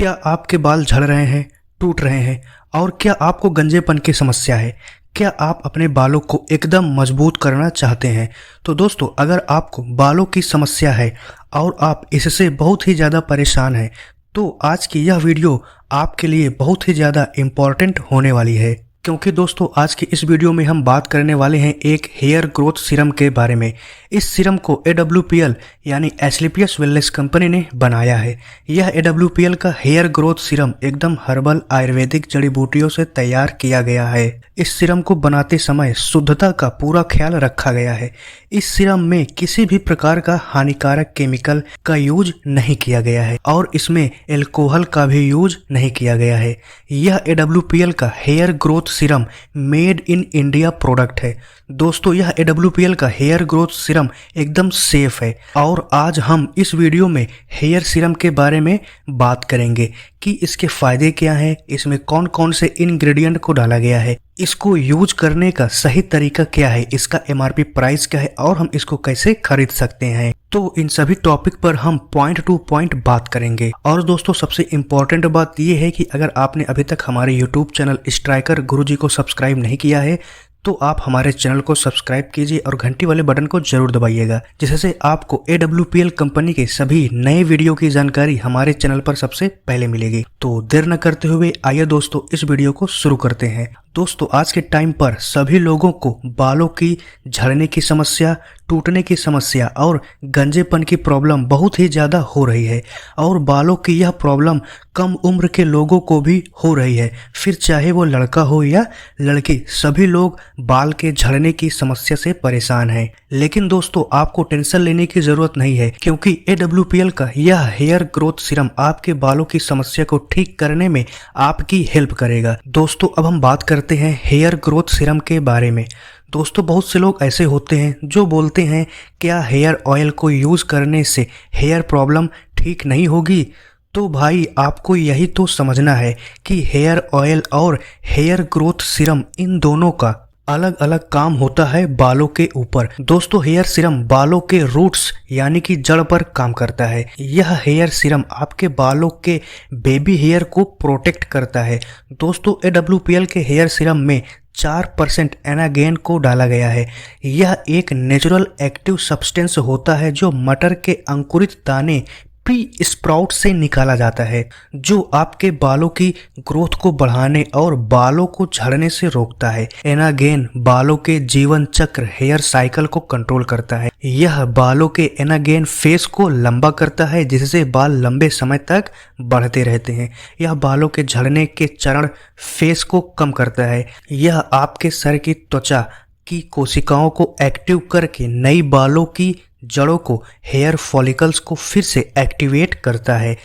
क्या आपके बाल झड़ रहे हैं, टूट रहे हैं और क्या आपको गंजेपन की समस्या है? क्या आप अपने बालों को एकदम मजबूत करना चाहते हैं? तो दोस्तों, अगर आपको बालों की समस्या है और आप इससे बहुत ही ज़्यादा परेशान हैं, तो आज की यह वीडियो आपके लिए बहुत ही ज़्यादा इम्पॉर्टेंट होने वाली है। क्योंकि दोस्तों, आज की इस वीडियो में हम बात करने वाले हैं एक हेयर ग्रोथ सीरम के बारे में। इस सीरम को AWPL यानी एस्क्लेपियस वेलनेस कंपनी ने बनाया है। यह AWPL का हेयर ग्रोथ सीरम एकदम हर्बल आयुर्वेदिक जड़ी बूटियों से तैयार किया गया है। इस सीरम को बनाते समय शुद्धता का पूरा ख्याल रखा गया है। इस सीरम में किसी भी प्रकार का हानिकारक केमिकल का यूज नहीं किया गया है और इसमें एल्कोहल का भी यूज नहीं किया गया है। यह AWPL का hair growth serum made in India product है। दोस्तों, यह AWPL का हेयर ग्रोथ सीरम एकदम सेफ है और आज हम इस वीडियो में हेयर सीरम के बारे में बात करेंगे कि इसके फायदे क्या हैं, इसमें कौन कौन से इंग्रेडिएंट को डाला गया है, इसको यूज करने का सही तरीका क्या है, इसका MRP प्राइस क्या है और हम इसको कैसे खरीद सकते हैं। तो इन सभी टॉपिक पर हम पॉइंट टू पॉइंट बात करेंगे। और दोस्तों, सबसे इम्पोर्टेंट बात यह है कि अगर आपने अभी तक हमारे YouTube चैनल स्ट्राइकर गुरुजी को सब्सक्राइब नहीं किया है तो आप हमारे चैनल को सब्सक्राइब कीजिए और घंटी वाले बटन को जरूर दबाइएगा, जिससे आपको AWPL कंपनी के सभी नए वीडियो की जानकारी हमारे चैनल पर सबसे पहले मिलेगी। तो देर न करते हुए आइए दोस्तों इस वीडियो को शुरू करते हैं। दोस्तों, आज के टाइम पर सभी लोगों को बालों की झड़ने की समस्या, टूटने की समस्या और गंजेपन की प्रॉब्लम बहुत ही ज़्यादा हो रही है और बालों की यह प्रॉब्लम कम उम्र के लोगों को भी हो रही है। फिर चाहे वो लड़का हो या लड़की, सभी लोग बाल के झड़ने की समस्या से परेशान हैं। लेकिन दोस्तों, आपको टेंशन लेने की ज़रूरत नहीं है, क्योंकि AWPL का यह हेयर ग्रोथ सीरम आपके बालों की समस्या को ठीक करने में आपकी हेल्प करेगा। दोस्तों, अब हम बात करते हैं हेयर ग्रोथ सीरम के बारे में। दोस्तों, बहुत से लोग ऐसे होते हैं जो बोलते हैं क्या हेयर ऑयल को यूज़ करने से हेयर प्रॉब्लम ठीक नहीं होगी? तो भाई, आपको यही तो समझना है कि हेयर ऑयल और हेयर ग्रोथ सीरम इन दोनों का अलग अलग काम होता है बालों के ऊपर। दोस्तों, हेयर सीरम बालों के रूट्स यानी कि जड़ पर काम करता है। यह हेयर सीरम आपके बालों के बेबी हेयर को प्रोटेक्ट करता है। दोस्तों, AWPL के हेयर सीरम में 4% एनागेन को डाला गया है। यह एक नेचुरल एक्टिव सब्सटेंस होता है जो मटर के अंकुरित दाने प्री स्प्राउट से निकाला जाता है, जो आपके बालों की ग्रोथ को बढ़ाने और बालों को झड़ने से रोकता है। एनागेन बालों के जीवन चक्र हेयर साइकिल को कंट्रोल करता है। यह बालों के एनागेन फेस को लंबा करता है, जिससे बाल लंबे समय तक बढ़ते रहते हैं। यह बालों के झड़ने के चरण फेस को कम करता है। यह आपके सर की त्वचा की कोशिकाओं को एक्टिव करके नई बालों की जड़ों को, हेयर फॉलिकल्स को फिर से एक्टिवेट करता है।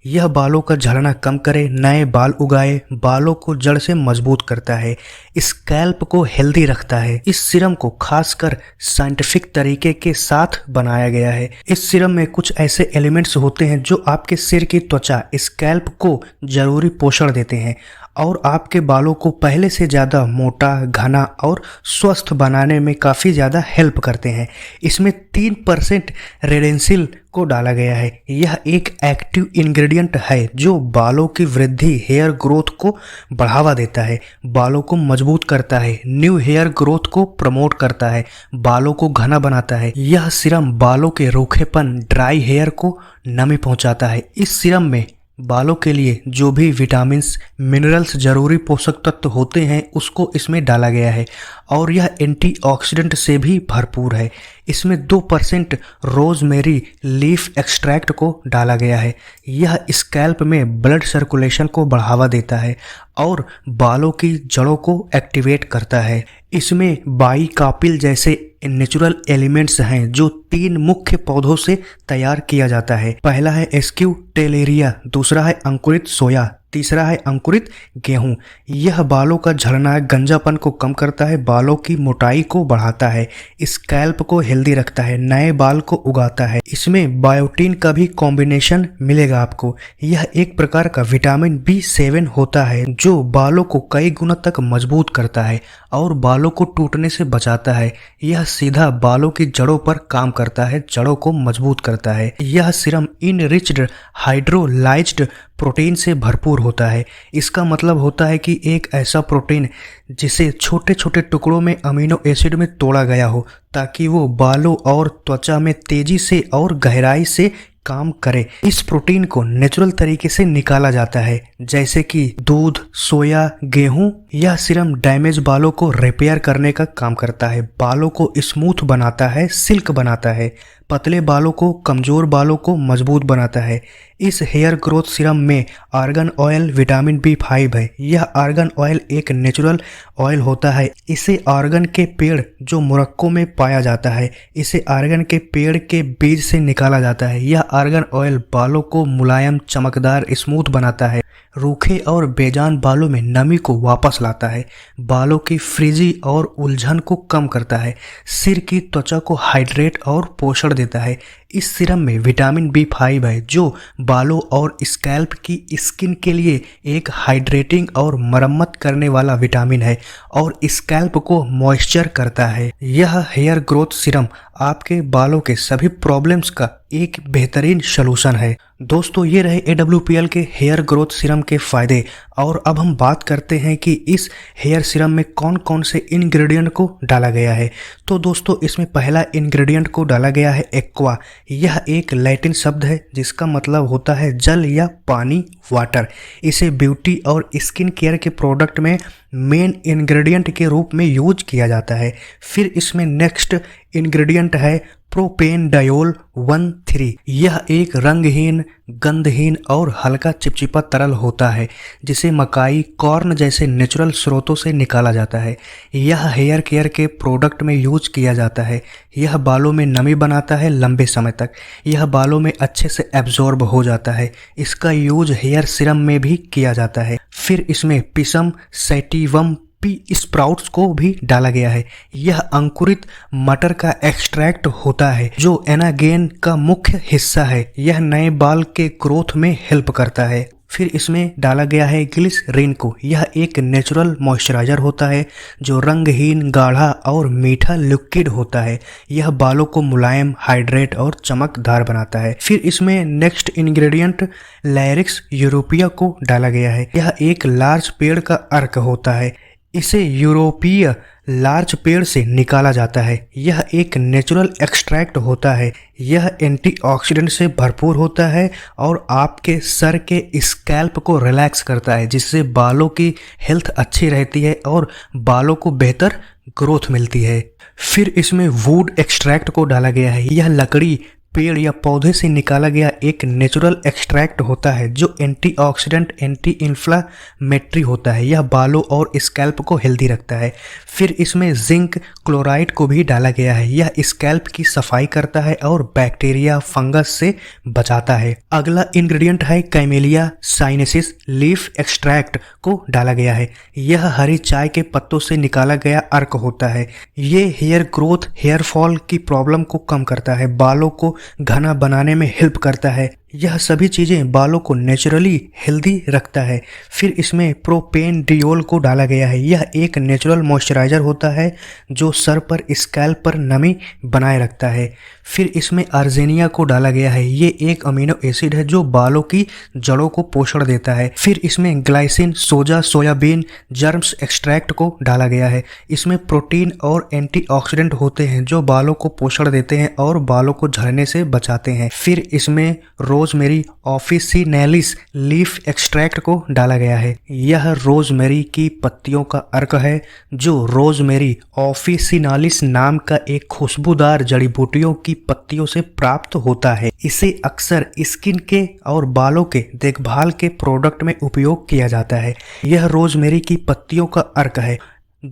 यह बालों का झड़ना कम करे, नए बाल उगाए, बालों को जड़ से मजबूत करता है, स्कैल्प को हेल्दी रखता है। इस सीरम को खासकर साइंटिफिक तरीके के साथ बनाया गया है। इस सीरम में कुछ ऐसे एलिमेंट्स होते हैं जो आपके सिर की त्वचा, स्कैल्प को जरूरी पोषण देते हैं और आपके बालों को पहले से ज़्यादा मोटा, घना और स्वस्थ बनाने में काफ़ी ज़्यादा हेल्प करते हैं। इसमें 3% रेडेंसिल को डाला गया है। यह एक एक्टिव इंग्रेडिएंट है जो बालों की वृद्धि, हेयर ग्रोथ को बढ़ावा देता है, बालों को मजबूत करता है, न्यू हेयर ग्रोथ को प्रमोट करता है, बालों को घना बनाता है। यह सीरम बालों के रूखेपन, ड्राई हेयर को नमी पहुंचाता है। इस सीरम में बालों के लिए जो भी विटामिन्स, मिनरल्स, जरूरी पोषक तत्व होते हैं उसको इसमें डाला गया है और यह एंटीऑक्सीडेंट से भी भरपूर है। इसमें 2% रोजमेरी लीफ एक्सट्रैक्ट को डाला गया है। यह स्कैल्प में ब्लड सर्कुलेशन को बढ़ावा देता है और बालों की जड़ों को एक्टिवेट करता है। इसमें बाइकापिल जैसे नेचुरल एलिमेंट्स हैं जो 3 मुख्य पौधों से तैयार किया जाता है। पहला है एस्क्यूटेलेरिया, दूसरा है अंकुरित सोया, तीसरा है अंकुरित गेहूं। यह बालों का झड़ना, गंजापन को कम करता है, बालों की मोटाई को बढ़ाता है, स्कैल्प को हेल्दी रखता है, नए बाल को उगाता है। इसमें बायोटीन का भी कॉम्बिनेशन मिलेगा आपको। यह एक प्रकार का विटामिन B7 होता है जो बालों को कई गुना तक मजबूत करता है और बालों को टूटने से बचाता है। यह सीधा बालों की जड़ों पर काम करता है, जड़ों को मजबूत करता है। यह सीरम इनरिच्ड हाइड्रोलाइज्ड प्रोटीन से भरपूर होता है। इसका मतलब होता है कि एक ऐसा प्रोटीन जिसे छोटे छोटे टुकड़ों में अमीनो एसिड में तोड़ा गया हो ताकि वो बालों और त्वचा में तेजी से और गहराई से काम करे। इस प्रोटीन को नेचुरल तरीके से निकाला जाता है, जैसे कि दूध, सोया, गेहूं। यह सीरम डैमेज बालों को रिपेयर करने का काम करता है, बालों को स्मूथ बनाता है, सिल्क बनाता है, पतले बालों को, कमजोर बालों को मजबूत बनाता है। इस हेयर ग्रोथ सीरम में आर्गन ऑयल, विटामिन B5 है। यह आर्गन ऑयल एक नेचुरल ऑयल होता है। इसे आर्गन के पेड़ जो मोरक्को में पाया जाता है, इसे आर्गन के पेड़ के बीज से निकाला जाता है। यह आर्गन ऑयल बालों को मुलायम, चमकदार, स्मूथ बनाता है, रूखे और बेजान बालों में नमी को वापस लाता है, बालों की फ्रिजी और उलझन को कम करता है, सिर की त्वचा को हाइड्रेट और पोषण देता है। इस सीरम में विटामिन B5 है जो बालों और स्कैल्प की स्किन के लिए एक हाइड्रेटिंग और मरम्मत करने वाला विटामिन है और स्कैल्प को मॉइस्चर करता है। यह हेयर ग्रोथ सीरम आपके बालों के सभी प्रॉब्लम्स का एक बेहतरीन सलूशन है। दोस्तों, ये रहे AWPL के हेयर ग्रोथ सीरम के फायदे। और अब हम बात करते हैं कि इस हेयर सीरम में कौन कौन से इंग्रेडिएंट को डाला गया है। तो दोस्तों, इसमें पहला इंग्रेडिएंट को डाला गया है एक्वा। यह एक लैटिन शब्द है जिसका मतलब होता है जल या पानी, वाटर। इसे ब्यूटी और स्किन केयर के प्रोडक्ट में मेन इंग्रेडिएंट के रूप में यूज किया जाता है। फिर इसमें नेक्स्ट इंग्रेडिएंट है प्रोपेनडायोल 1,3। यह एक रंगहीन, गंधहीन और हल्का चिपचिपा तरल होता है जिसे मकाई, कॉर्न जैसे नेचुरल स्रोतों से निकाला जाता है। यह हेयर केयर के प्रोडक्ट में यूज किया जाता है। यह बालों में नमी बनाता है लंबे समय तक। यह बालों में अच्छे से एब्जॉर्ब हो जाता है। इसका यूज हेयर सीरम में भी किया जाता है। फिर इसमें पिसम सैटिवम पी स्प्राउट्स को भी डाला गया है। यह अंकुरित मटर का एक्सट्रैक्ट होता है जो एनागेन का मुख्य हिस्सा है। यह नए बाल के ग्रोथ में हेल्प करता है। फिर इसमें डाला गया है ग्लिसरीन को। यह एक नेचुरल मॉइस्चराइजर होता है जो रंगहीन, गाढ़ा और मीठा लिक्विड होता है। यह बालों को मुलायम, हाइड्रेट और चमकदार बनाता है। फिर इसमें नेक्स्ट इंग्रेडिएंट लैरिक्स यूरोपिया को डाला गया है। यह एक लार्ज पेड़ का अर्क होता है। इसे यूरोपीय लार्ज पेड़ से निकाला जाता है। यह एक नेचुरल एक्सट्रैक्ट होता है। यह एंटीऑक्सीडेंट से भरपूर होता है और आपके सर के स्कैल्प को रिलैक्स करता है, जिससे बालों की हेल्थ अच्छी रहती है और बालों को बेहतर ग्रोथ मिलती है। फिर इसमें वुड एक्सट्रैक्ट को डाला गया है। यह लकड़ी, पेड़ या पौधे से निकाला गया एक नेचुरल एक्सट्रैक्ट होता है जो एंटीऑक्सीडेंट, एंटी इन्फ्लामेटरी होता है। यह बालों और स्कैल्प को हेल्दी रखता है। फिर इसमें जिंक क्लोराइड को भी डाला गया है। यह स्कैल्प की सफाई करता है और बैक्टीरिया, फंगस से बचाता है। अगला इंग्रेडिएंट है कैमेलिया साइनेसिस लीफ एक्सट्रैक्ट को डाला गया है। यह हरी चाय के पत्तों से निकाला गया अर्क होता है। ये हेयर ग्रोथ, हेयर फॉल की प्रॉब्लम को कम करता है, बालों को घना बनाने में हेल्प करता है। यह सभी चीजें बालों को नेचुरली हेल्दी रखता है। फिर इसमें प्रोपेनडियोल को डाला गया है। यह एक नेचुरल मॉइस्चराइजर होता है जो सर पर, स्कैल्प पर नमी बनाए रखता है। फिर इसमें अर्जेनिया को डाला गया है। ये एक अमीनो एसिड है जो बालों की जड़ों को पोषण देता है। फिर इसमें ग्लाइसिन, सोजा, सोयाबीन जर्म्स एक्सट्रैक्ट को डाला गया है। इसमें प्रोटीन और एंटीऑक्सीडेंट होते हैं जो बालों को पोषण देते हैं और बालों को झड़ने से बचाते हैं। फिर इसमें रोजमेरी ऑफिसिनेलिस लीफ एक्सट्रैक्ट को डाला गया है। यह रोजमेरी की पत्तियों का अर्क है जो रोजमेरी ऑफिसिनालिस नाम का एक खुशबूदार जड़ी बूटियों की पत्तियों से प्राप्त होता है। इसे अक्सर स्किन के और बालों के देखभाल के प्रोडक्ट में उपयोग किया जाता है। यह रोजमेरी की पत्तियों का अर्क है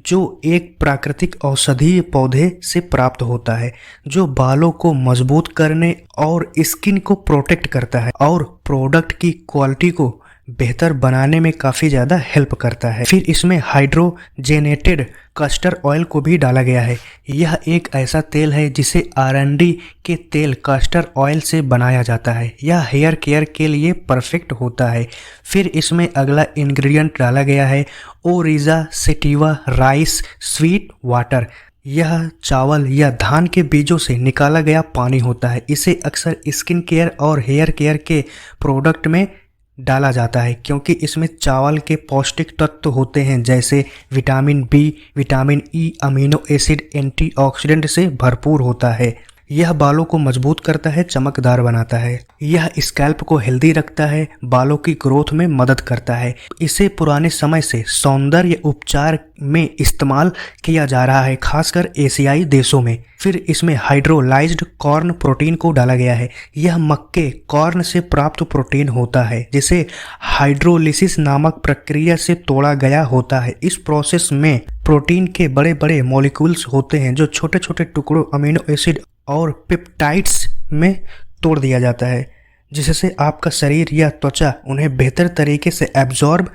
जो एक प्राकृतिक औषधीय पौधे से प्राप्त होता है जो बालों को मजबूत करने और स्किन को प्रोटेक्ट करता है और प्रोडक्ट की क्वालिटी को बेहतर बनाने में काफ़ी ज़्यादा हेल्प करता है। फिर इसमें हाइड्रोजेनेटेड कस्टर ऑयल को भी डाला गया है। यह एक ऐसा तेल है जिसे R&D के तेल कस्टर ऑयल से बनाया जाता है। यह हेयर केयर के लिए परफेक्ट होता है। फिर इसमें अगला इंग्रेडिएंट डाला गया है ओरिजा सेटिवा राइस स्वीट वाटर। यह चावल या धान के बीजों से निकाला गया पानी होता है। इसे अक्सर स्किन केयर और हेयर केयर के प्रोडक्ट में डाला जाता है क्योंकि इसमें चावल के पौष्टिक तत्व होते हैं जैसे vitamin B, vitamin E, amino acid, antioxidant से भरपूर होता है। यह बालों को मजबूत करता है, चमकदार बनाता है। यह स्कैल्प को हेल्दी रखता है, बालों की ग्रोथ में मदद करता है। इसे पुराने समय से सौंदर्य उपचार में इस्तेमाल किया जा रहा है, खासकर एशियाई देशों में। फिर इसमें हाइड्रोलाइज्ड कॉर्न प्रोटीन को डाला गया है। यह मक्के कॉर्न से प्राप्त प्रोटीन होता है जिसे हाइड्रोलिसिस नामक प्रक्रिया से तोड़ा गया होता है। इस प्रोसेस में प्रोटीन के बड़े बड़े मॉलिक्यूल्स होते हैं जो छोटे छोटे टुकड़ों अमीनो एसिड और पेप्टाइड्स में तोड़ दिया जाता है, जिससे आपका शरीर या त्वचा उन्हें बेहतर तरीके से एब्जॉर्ब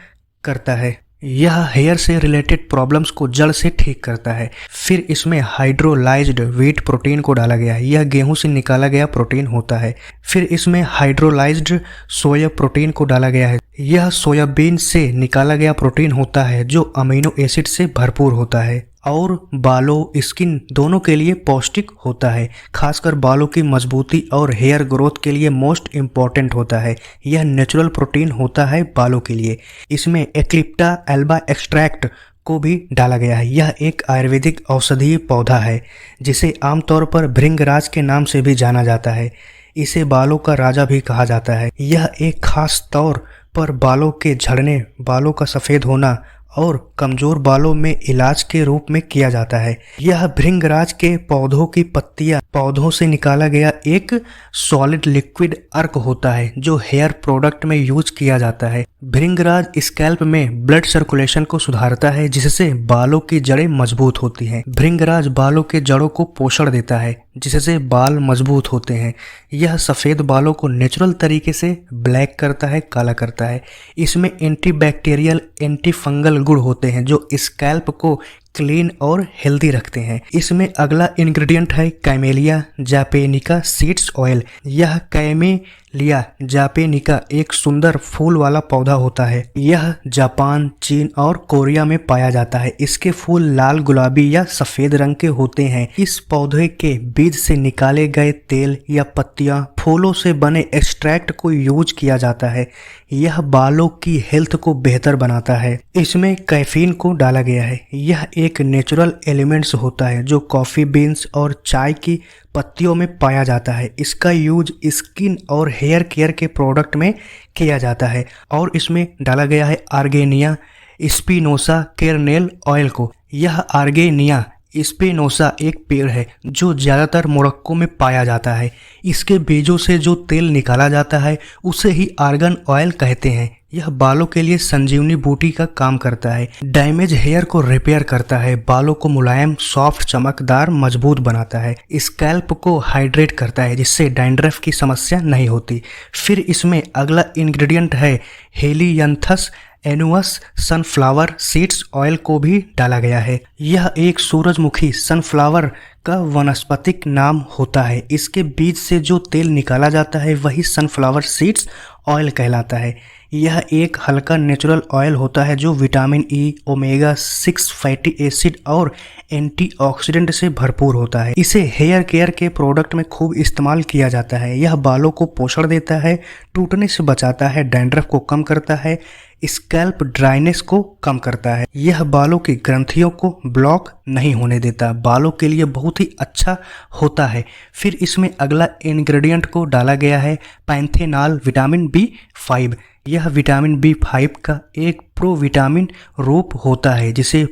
करता है। यह हेयर से रिलेटेड प्रॉब्लम्स को जड़ से ठीक करता है। फिर इसमें हाइड्रोलाइज्ड व्हीट प्रोटीन को डाला गया है। यह गेहूं से निकाला गया प्रोटीन होता है। फिर इसमें हाइड्रोलाइज्ड सोया प्रोटीन को डाला गया है। यह सोयाबीन से निकाला गया प्रोटीन होता है जो अमीनो एसिड से भरपूर होता है और बालों, स्किन दोनों के लिए पौष्टिक होता है। खासकर बालों की मजबूती और हेयर ग्रोथ के लिए मोस्ट इम्पॉर्टेंट होता है। यह नेचुरल प्रोटीन होता है बालों के लिए। इसमें एक्लिप्टा एल्बा एक्सट्रैक्ट को भी डाला गया है। यह एक आयुर्वेदिक औषधीय पौधा है जिसे आमतौर पर भृंगराज के नाम से भी जाना जाता है। इसे बालों का राजा भी कहा जाता है। यह एक खास तौर पर बालों के झड़ने, बालों का सफ़ेद होना और कमजोर बालों में इलाज के रूप में किया जाता है। यह भृंगराज के पौधों की पत्तियां, पौधों से निकाला गया एक सॉलिड लिक्विड अर्क होता है जो हेयर प्रोडक्ट में यूज किया जाता है। भृंगराज स्कैल्प में ब्लड सर्कुलेशन को सुधारता है जिससे बालों की जड़ें मजबूत होती हैं। भृंगराज बालों के जड़ों को पोषण देता है जिससे बाल मजबूत होते हैं। यह सफ़ेद बालों को नेचुरल तरीके से ब्लैक करता है, काला करता है। इसमें एंटीबैक्टीरियल, एंटी फंगल गुण होते हैं जो स्कैल्प को क्लीन और हेल्दी रखते हैं। इसमें अगला इंग्रेडिएंट है कैमेलिया जापेनिका सीड्स ऑयल। यह कैमेलिया जापेनिका एक सुंदर फूल वाला पौधा होता है। यह जापान, चीन और कोरिया में पाया जाता है। इसके फूल लाल, गुलाबी या सफेद रंग के होते हैं। इस पौधे के बीज से निकाले गए तेल या पत्तियां, फूलों से बने एक्सट्रैक्ट को यूज किया जाता है। यह बालों की हेल्थ को बेहतर बनाता है। इसमें कैफीन को डाला गया है। यह एक नेचुरल एलिमेंट्स होता है जो कॉफ़ी बीन्स और चाय की पत्तियों में पाया जाता है। इसका यूज स्किन और हेयर केयर के प्रोडक्ट में किया जाता है। और इसमें डाला गया है आर्गेनिया स्पिनोसा केरनेल ऑयल को। यह आर्गेनिया स्पिनोसा एक पेड़ है जो ज़्यादातर मोरक्को में पाया जाता है। इसके बीजों से जो तेल निकाला जाता है उसे ही आर्गन ऑयल कहते हैं। यह बालों के लिए संजीवनी बूटी का काम करता है। डैमेज हेयर को रिपेयर करता है, बालों को मुलायम, सॉफ्ट, चमकदार, मजबूत बनाता है। स्कैल्प को हाइड्रेट करता है जिससे डैंड्रफ की समस्या नहीं होती। फिर इसमें अगला इंग्रेडिएंट है हेलियंथस एनुअस सनफ्लावर सीड्स ऑयल को भी डाला गया है। यह एक सूरजमुखी सनफ्लावर का वनस्पतिक नाम होता है। इसके बीज से जो तेल निकाला जाता है वही सनफ्लावर सीड्स ऑयल कहलाता है। यह एक हल्का नेचुरल ऑयल होता है जो vitamin E, omega 6 fatty acid और एंटीऑक्सीडेंट से भरपूर होता है। इसे हेयर केयर के प्रोडक्ट में खूब इस्तेमाल किया जाता है। यह बालों को पोषण देता है, टूटने से बचाता है, डैंड्रफ को कम करता है, स्कैल्प ड्राइनेस को कम करता है। यह बालों की ग्रंथियों को ब्लॉक नहीं होने देता, बालों के लिए बहुत ही अच्छा होता है। फिर इसमें अगला इंग्रेडिएंट को डाला गया है पैंथेनॉल विटामिन B5। यह विटामिन B5 का एक प्रोविटामिन रूप होता है जिसे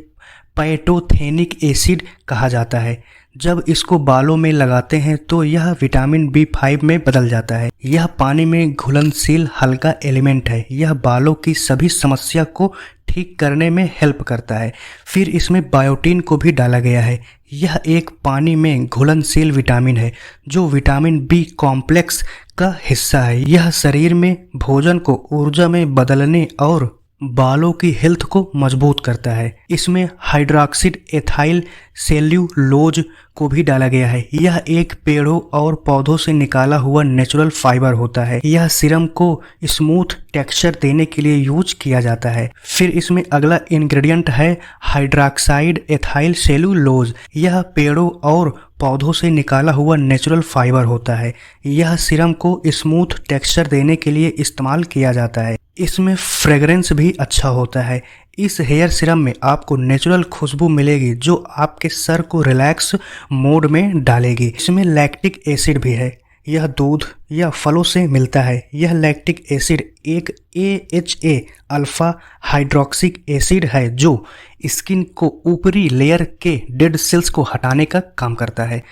पैटोथेनिक एसिड कहा जाता है। जब इसको बालों में लगाते हैं तो यह विटामिन B5 में बदल जाता है। यह पानी में घुलनशील हल्का एलिमेंट है। यह बालों की सभी समस्या को ठीक करने में हेल्प करता है। फिर इसमें बायोटीन को भी डाला गया है। यह एक पानी में घुलनशील विटामिन है जो विटामिन B कॉम्प्लेक्स का हिस्सा है। यह शरीर में भोजन को ऊर्जा में बदलने और बालों की हेल्थ को मजबूत करता है। इसमें हाइड्रॉक्सिड एथाइल सेल्यूलोज को भी डाला गया है। यह एक पेड़ों और पौधों से निकाला हुआ नेचुरल फाइबर होता है। यह सीरम को स्मूथ टेक्सचर देने के लिए यूज किया जाता है। फिर इसमें अगला इंग्रेडिएंट है हाइड्रोक्साइड एथाइल सेलुलोज। यह पेड़ों और पौधों से निकाला हुआ नेचुरल फाइबर होता है। यह सीरम को स्मूथ टेक्सचर देने के लिए इस्तेमाल किया जाता है। इसमें फ्रेग्रेंस भी अच्छा होता है। इस हेयर सीरम में आपको नेचुरल खुशबू मिलेगी जो आपके सर को रिलैक्स मोड में डालेगी। इसमें लैक्टिक एसिड भी है। यह दूध या फलों से मिलता है। यह लैक्टिक एसिड एक AHA अल्फा हाइड्रोक्सिक एसिड है जो स्किन को ऊपरी लेयर के डेड सेल्स को हटाने का काम करता है।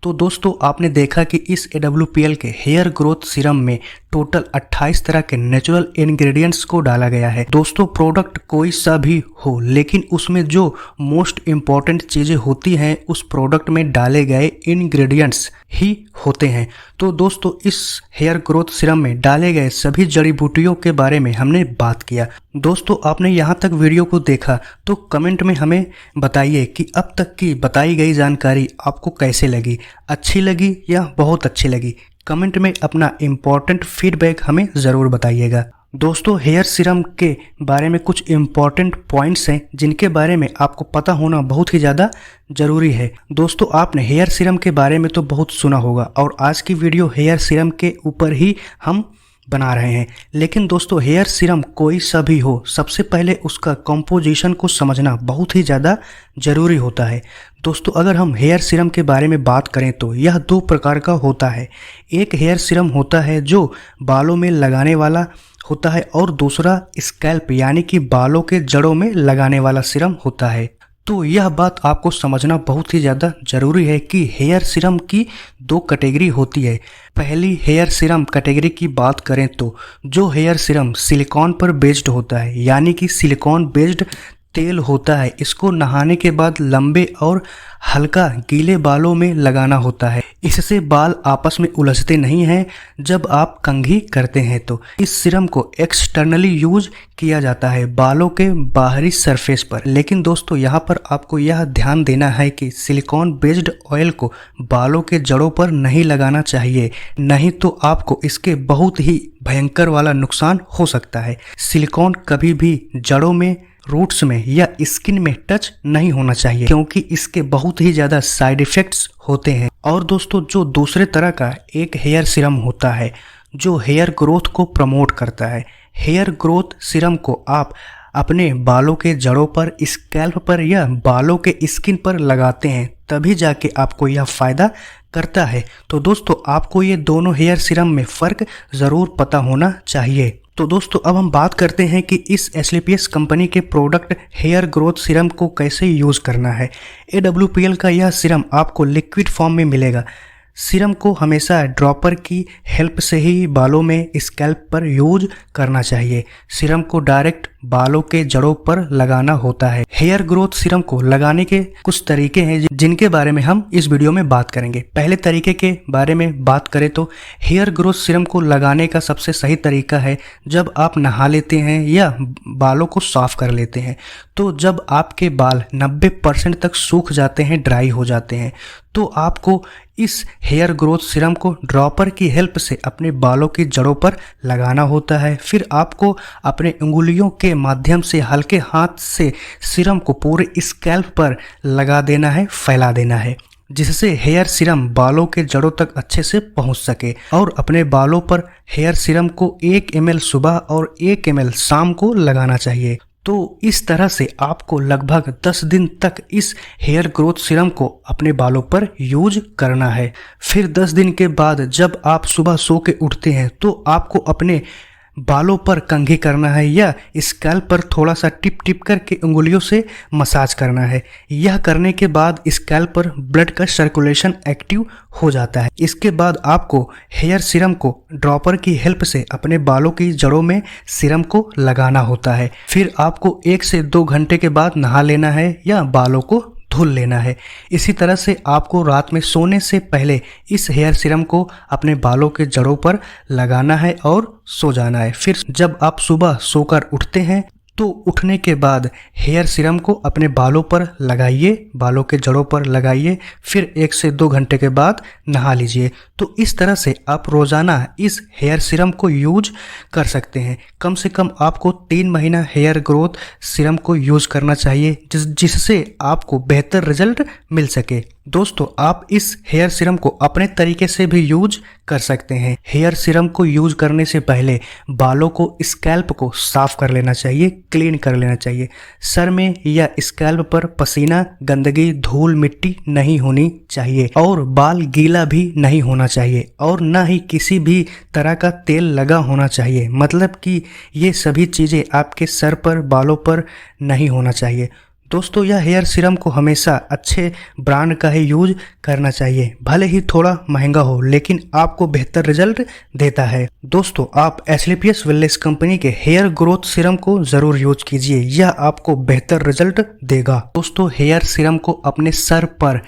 तो दोस्तों आपने देखा कि इस AWPL के हेयर ग्रोथ सीरम में टोटल 28 तरह के नेचुरल इंग्रेडिएंट्स को डाला गया है। दोस्तों प्रोडक्ट कोई सा भी हो लेकिन उसमें जो मोस्ट इम्पॉर्टेंट चीज़ें होती हैं उस प्रोडक्ट में डाले गए इंग्रेडिएंट्स ही होते हैं। तो दोस्तों इस हेयर ग्रोथ सीरम में डाले गए सभी जड़ी बूटियों के बारे में हमने बात किया। दोस्तों आपने यहाँ तक वीडियो को देखा तो कमेंट में हमें बताइए कि अब तक की बताई गई जानकारी आपको कैसे लगी, अच्छी लगी या बहुत अच्छी लगी। कमेंट में अपना इम्पोर्टेंट फीडबैक हमें ज़रूर बताइएगा। दोस्तों हेयर सीरम के बारे में कुछ इम्पॉर्टेंट पॉइंट्स हैं जिनके बारे में आपको पता होना बहुत ही ज़्यादा ज़रूरी है। दोस्तों आपने हेयर सीरम के बारे में तो बहुत सुना होगा और आज की वीडियो हेयर सीरम के ऊपर ही हम बना रहे हैं। लेकिन दोस्तों हेयर सीरम कोई सा भी हो, सबसे पहले उसका कंपोजिशन को समझना बहुत ही ज़्यादा ज़रूरी होता है। दोस्तों अगर हम हेयर सीरम के बारे में बात करें तो यह दो प्रकार का होता है। एक हेयर सीरम होता है जो बालों में लगाने वाला होता है और दूसरा स्कैल्प यानी कि बालों के जड़ों में लगाने वाला सीरम होता है। तो यह बात आपको समझना बहुत ही ज़्यादा ज़रूरी है कि हेयर सीरम की दो कैटेगरी होती है। पहली हेयर सीरम कैटेगरी की बात करें तो जो हेयर सीरम सिलिकॉन पर बेस्ड होता है यानी कि सिलिकॉन बेस्ड तेल होता है, इसको नहाने के बाद लंबे और हल्का गीले बालों में लगाना होता है। इससे बाल आपस में उलझते नहीं हैं जब आप कंघी करते हैं। तो इस सीरम को एक्सटर्नली यूज किया जाता है बालों के बाहरी सरफेस पर। लेकिन दोस्तों यहाँ पर आपको यह ध्यान देना है कि सिलिकॉन बेस्ड ऑयल को बालों के जड़ों पर नहीं लगाना चाहिए, नहीं तो आपको इसके बहुत ही भयंकर वाला नुकसान हो सकता है। सिलिकॉन कभी भी जड़ों में, रूट्स में या स्किन में टच नहीं होना चाहिए क्योंकि इसके बहुत ही ज़्यादा साइड इफ़ेक्ट्स होते हैं। और दोस्तों जो दूसरे तरह का एक हेयर सीरम होता है जो हेयर ग्रोथ को प्रमोट करता है। हेयर ग्रोथ सीरम को आप अपने बालों के जड़ों पर, स्कैल्प पर या बालों के स्किन पर लगाते हैं तभी जाके आपको यह फ़ायदा करता है। तो दोस्तों आपको ये दोनों हेयर सीरम में फ़र्क ज़रूर पता होना चाहिए। तो दोस्तों अब हम बात करते हैं कि इस एस्क्लेपियस कंपनी के प्रोडक्ट हेयर ग्रोथ सीरम को कैसे यूज़ करना है। AWPL का यह सीरम आपको लिक्विड फॉर्म में मिलेगा। सीरम को हमेशा ड्रॉपर की हेल्प से ही बालों में, स्कैल्प पर यूज करना चाहिए। सीरम को डायरेक्ट बालों के जड़ों पर लगाना होता है। हेयर ग्रोथ सीरम को लगाने के कुछ तरीके हैं जिनके बारे में हम इस वीडियो में बात करेंगे। पहले तरीके के बारे में बात करें तो हेयर ग्रोथ सीरम को लगाने का सबसे सही तरीका है जब आप नहा लेते हैं या बालों को साफ कर लेते हैं। तो जब आपके बाल 90% तक सूख जाते हैं, ड्राई हो जाते हैं, तो आपको इस हेयर ग्रोथ सीरम को ड्रॉपर की हेल्प से अपने बालों की जड़ों पर लगाना होता है। फिर आपको अपने उंगलियों के माध्यम से हल्के हाथ से सीरम को पूरे स्कैल्प पर लगा देना है, फैला देना है, जिससे हेयर सीरम बालों के जड़ों तक अच्छे से पहुंच सके। और अपने बालों पर हेयर सीरम को 1 ml सुबह और 1 ml शाम को लगाना चाहिए। तो इस तरह से आपको लगभग 10 दिन तक इस हेयर ग्रोथ सीरम को अपने बालों पर यूज करना है। फिर 10 दिन के बाद जब आप सुबह सो के उठते हैं तो आपको अपने बालों पर कंघी करना है या स्कैल्प पर थोड़ा सा टिप टिप करके उंगलियों से मसाज करना है। यह करने के बाद स्कैल्प पर ब्लड का सर्कुलेशन एक्टिव हो जाता है। इसके बाद आपको हेयर सीरम को ड्रॉपर की हेल्प से अपने बालों की जड़ों में सीरम को लगाना होता है। फिर आपको 1 से 2 घंटे के बाद नहा लेना है या बालों को धुल लेना है। इसी तरह से आपको रात में सोने से पहले इस हेयर सीरम को अपने बालों के जड़ों पर लगाना है और सो जाना है। फिर जब आप सुबह सोकर उठते हैं तो उठने के बाद हेयर सीरम को अपने बालों पर लगाइए, बालों के जड़ों पर लगाइए, फिर 1 से 2 घंटे के बाद नहा लीजिए। तो इस तरह से आप रोज़ाना इस हेयर सीरम को यूज कर सकते हैं। कम से कम आपको 3 महीना हेयर ग्रोथ सीरम को यूज करना चाहिए, जिससे आपको बेहतर रिजल्ट मिल सके। दोस्तों, आप इस हेयर सीरम को अपने तरीके से भी यूज कर सकते हैं। हेयर सीरम को यूज करने से पहले बालों को, स्कैल्प को साफ कर लेना चाहिए, क्लीन कर लेना चाहिए। सर में या स्कैल्प पर पसीना, गंदगी, धूल, मिट्टी नहीं होनी चाहिए और बाल गीला भी नहीं होना चाहिए और ना ही किसी भी तरह का तेल लगा होना चाहिए। मतलब कि ये सभी चीज़ें आपके सर पर, बालों पर नहीं होना चाहिए। दोस्तों, यह हेयर सीरम को हमेशा अच्छे ब्रांड का ही यूज करना चाहिए, भले ही थोड़ा महंगा हो, लेकिन आपको बेहतर रिजल्ट देता है। दोस्तों, आप एस्क्लेपियस वेलनेस कंपनी के हेयर ग्रोथ सीरम को जरूर यूज कीजिए, यह आपको बेहतर रिजल्ट देगा। दोस्तों, हेयर सीरम को अपने सर पर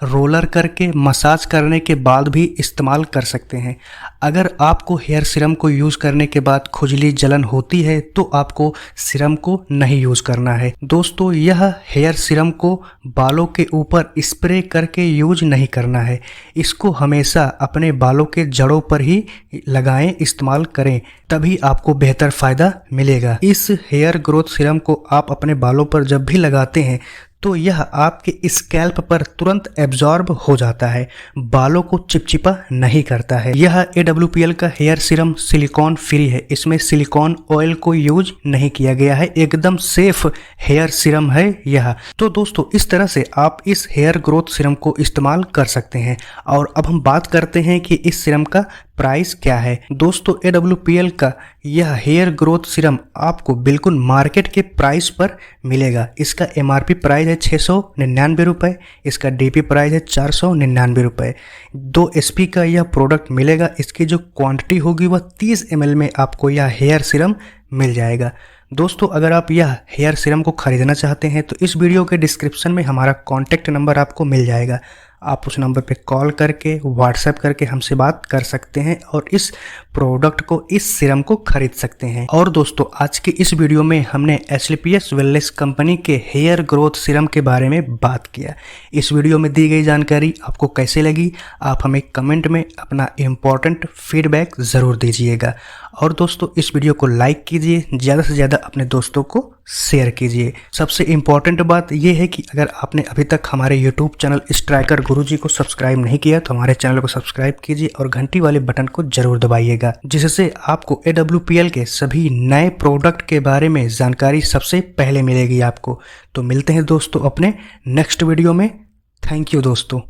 रोलर करके मसाज करने के बाद भी इस्तेमाल कर सकते हैं। अगर आपको हेयर सीरम को यूज़ करने के बाद खुजली, जलन होती है तो आपको सीरम को नहीं यूज़ करना है। दोस्तों, यह हेयर सीरम को बालों के ऊपर स्प्रे करके यूज नहीं करना है। इसको हमेशा अपने बालों के जड़ों पर ही लगाएं, इस्तेमाल करें, तभी आपको बेहतर फ़ायदा मिलेगा। इस हेयर ग्रोथ सीरम को आप अपने बालों पर जब भी लगाते हैं तो यह आपके स्कैल्प पर तुरंत एब्जॉर्ब हो जाता है, बालों को चिपचिपा नहीं करता है। यह AWPL का हेयर सीरम सिलिकॉन फ्री है, इसमें सिलिकॉन ऑयल को यूज नहीं किया गया है, एकदम सेफ हेयर सीरम है यह। तो दोस्तों, इस तरह से आप इस हेयर ग्रोथ सीरम को इस्तेमाल कर सकते हैं। और अब हम बात करते हैं कि इस सीरम का प्राइस क्या है। दोस्तों, AWPL का यह हेयर ग्रोथ सीरम आपको बिल्कुल मार्केट के प्राइस पर मिलेगा। इसका MRP प्राइस है 699 रुपये, इसका DP प्राइस है 499 रुपये। 2 SP का यह प्रोडक्ट मिलेगा। इसकी जो क्वांटिटी होगी वह 30 ml में आपको यह हेयर सीरम मिल जाएगा। दोस्तों, अगर आप यह हेयर सीरम को खरीदना चाहते हैं तो इस वीडियो के डिस्क्रिप्शन में हमारा कॉन्टैक्ट नंबर आपको मिल जाएगा। आप उस नंबर पे कॉल करके, व्हाट्सएप करके हमसे बात कर सकते हैं और इस प्रोडक्ट को, इस सीरम को खरीद सकते हैं। और दोस्तों, आज के इस वीडियो में हमने एस्क्लेपियस वेलनेस कंपनी के हेयर ग्रोथ सीरम के बारे में बात किया। इस वीडियो में दी गई जानकारी आपको कैसे लगी, आप हमें कमेंट में अपना इम्पोर्टेंट फीडबैक ज़रूर दीजिएगा। और दोस्तों, इस वीडियो को लाइक कीजिए, ज़्यादा से ज़्यादा अपने दोस्तों को शेयर कीजिए। सबसे इम्पॉर्टेंट बात यह है कि अगर आपने अभी तक हमारे यूट्यूब चैनल स्ट्राइकर गुरुजी को सब्सक्राइब नहीं किया तो हमारे चैनल को सब्सक्राइब कीजिए और घंटी वाले बटन को जरूर दबाइएगा, जिससे आपको AWPL के सभी नए प्रोडक्ट के बारे में जानकारी सबसे पहले मिलेगी आपको। तो मिलते हैं दोस्तों अपने नेक्स्ट वीडियो में। थैंक यू दोस्तों।